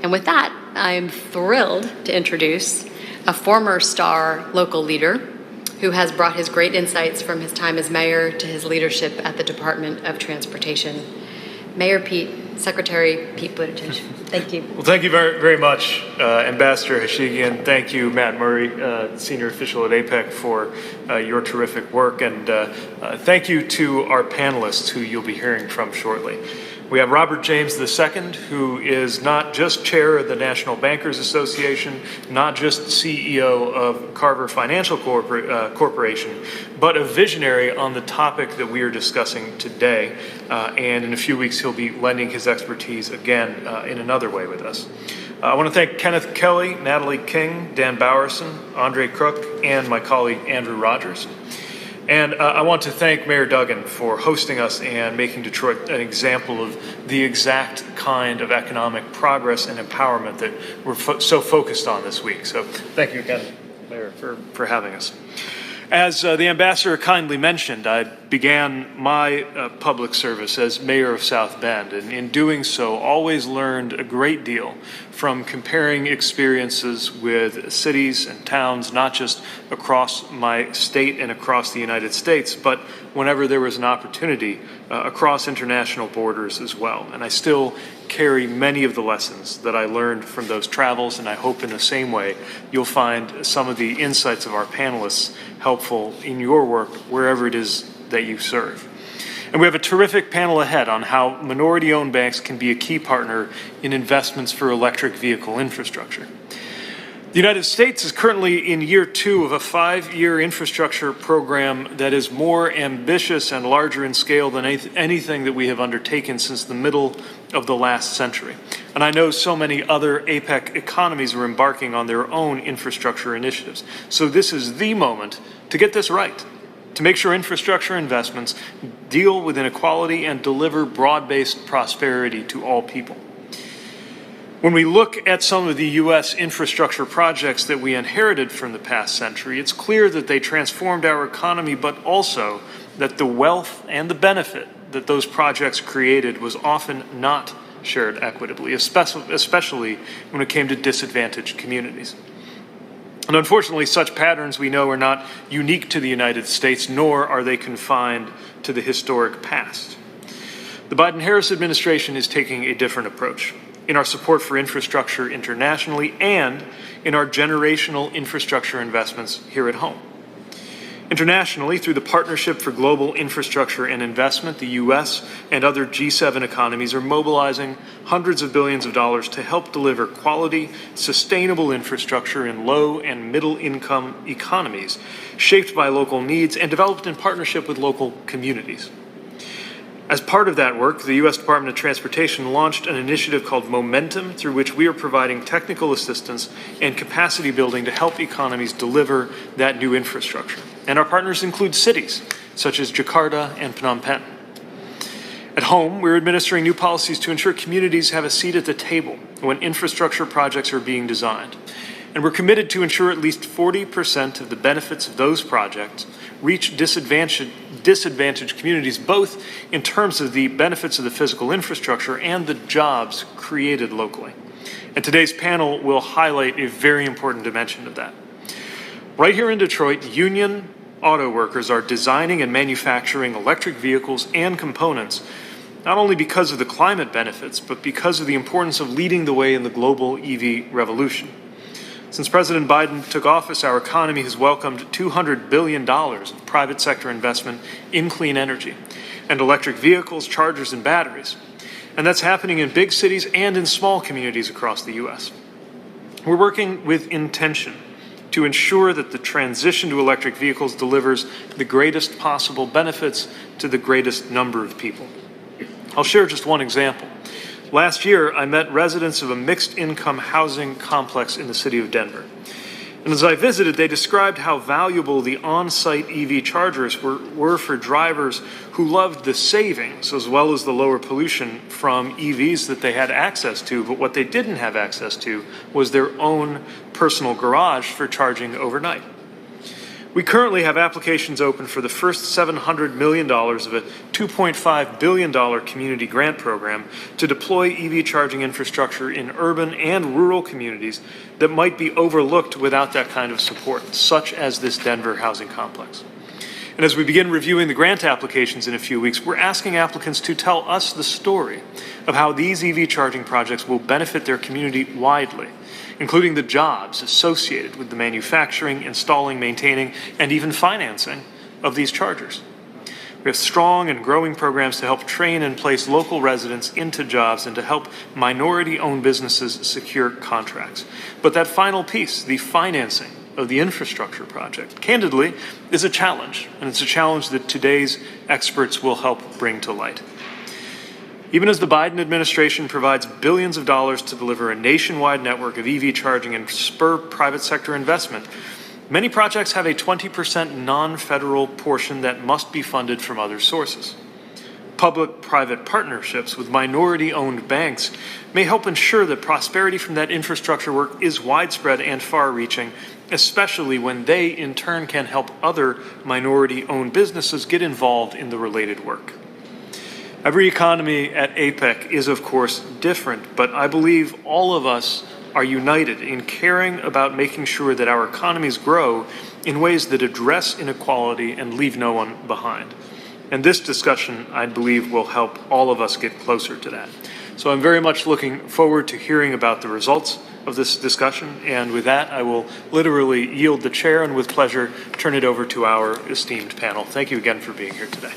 And with that, I'm thrilled to introduce a former Star local leader who has brought his great insights from his time as mayor to his leadership at the Department of Transportation. Mayor Pete, Secretary Pete Buttigieg. Thank you. Well, thank you very, very much, Ambassador Hashigian. Thank you, Matt Murray, Senior Official at APEC, for your terrific work. And thank you to our panelists who you'll be hearing from shortly. We have Robert James II, who is not just chair of the National Bankers Association, not just CEO of Carver Financial Corporation, but a visionary on the topic that we are discussing today. And in a few weeks, he'll be lending his expertise again in another way with us. I want to thank Kenneth Kelly, Natalie King, Dan Bowerson, Andre Crook, and my colleague Andrew Rogers. And I want to thank Mayor Duggan for hosting us and making Detroit an example of the exact kind of economic progress and empowerment that we're so focused on this week. So thank you again, Mayor, for having us. As the ambassador kindly mentioned, I began my public service as mayor of South Bend, and in doing so, always learned a great deal from comparing experiences with cities and towns, not just across my state and across the United States, but whenever there was an opportunity across international borders as well. And I still carry many of the lessons that I learned from those travels, and I hope in the same way you'll find some of the insights of our panelists helpful in your work wherever it is that you serve. And we have a terrific panel ahead on how minority-owned banks can be a key partner in investments for electric vehicle infrastructure. The United States is currently in year 2 of a 5-year infrastructure program that is more ambitious and larger in scale than anything that we have undertaken since the middle of the last century. And I know so many other APEC economies are embarking on their own infrastructure initiatives. So this is the moment to get this right, to make sure infrastructure investments deal with inequality and deliver broad-based prosperity to all people. When we look at some of the U.S. infrastructure projects that we inherited from the past century, it's clear that they transformed our economy, but also that the wealth and the benefit that those projects created was often not shared equitably, especially when it came to disadvantaged communities. And unfortunately, such patterns we know are not unique to the United States, nor are they confined to the historic past. The Biden-Harris administration is taking a different approach in our support for infrastructure internationally and in our generational infrastructure investments here at home. Internationally, through the Partnership for Global Infrastructure and Investment, the U.S. and other G7 economies are mobilizing hundreds of billions of dollars to help deliver quality, sustainable infrastructure in low and middle-income economies, shaped by local needs and developed in partnership with local communities. As part of that work, the U.S. Department of Transportation launched an initiative called Momentum, through which we are providing technical assistance and capacity building to help economies deliver that new infrastructure. And our partners include cities such as Jakarta and Phnom Penh. At home, we're administering new policies to ensure communities have a seat at the table when infrastructure projects are being designed. And we're committed to ensure at least 40% of the benefits of those projects reach disadvantaged communities, both in terms of the benefits of the physical infrastructure and the jobs created locally. And today's panel will highlight a very important dimension of that. Right here in Detroit, union auto workers are designing and manufacturing electric vehicles and components, not only because of the climate benefits, but because of the importance of leading the way in the global EV revolution. Since President Biden took office, our economy has welcomed $200 billion of private sector investment in clean energy and electric vehicles, chargers, and batteries. And that's happening in big cities and in small communities across the U.S. We're working with intention to ensure that the transition to electric vehicles delivers the greatest possible benefits to the greatest number of people. I'll share just one example. Last year, I met residents of a mixed-income housing complex in the city of Denver. And as I visited, they described how valuable the on-site EV chargers were for drivers who loved the savings as well as the lower pollution from EVs that they had access to, but what they didn't have access to was their own personal garage for charging overnight. We currently have applications open for the first $700 million of a $2.5 billion community grant program to deploy EV charging infrastructure in urban and rural communities that might be overlooked without that kind of support, such as this Denver housing complex. And as we begin reviewing the grant applications in a few weeks, we're asking applicants to tell us the story of how these EV charging projects will benefit their community widely, including the jobs associated with the manufacturing, installing, maintaining, and even financing of these chargers. We have strong and growing programs to help train and place local residents into jobs and to help minority-owned businesses secure contracts. But that final piece, the financing of the infrastructure project, candidly, is a challenge, and it's a challenge that today's experts will help bring to light. Even as the Biden administration provides billions of dollars to deliver a nationwide network of EV charging and spur private sector investment, many projects have a 20% non-federal portion that must be funded from other sources. Public-private partnerships with minority-owned banks may help ensure that prosperity from that infrastructure work is widespread and far-reaching, especially when they, in turn, can help other minority-owned businesses get involved in the related work. Every economy at APEC is, of course, different, but I believe all of us are united in caring about making sure that our economies grow in ways that address inequality and leave no one behind. And this discussion, I believe, will help all of us get closer to that. So I'm very much looking forward to hearing about the results of this discussion. And with that, I will literally yield the chair and with pleasure turn it over to our esteemed panel. Thank you again for being here today.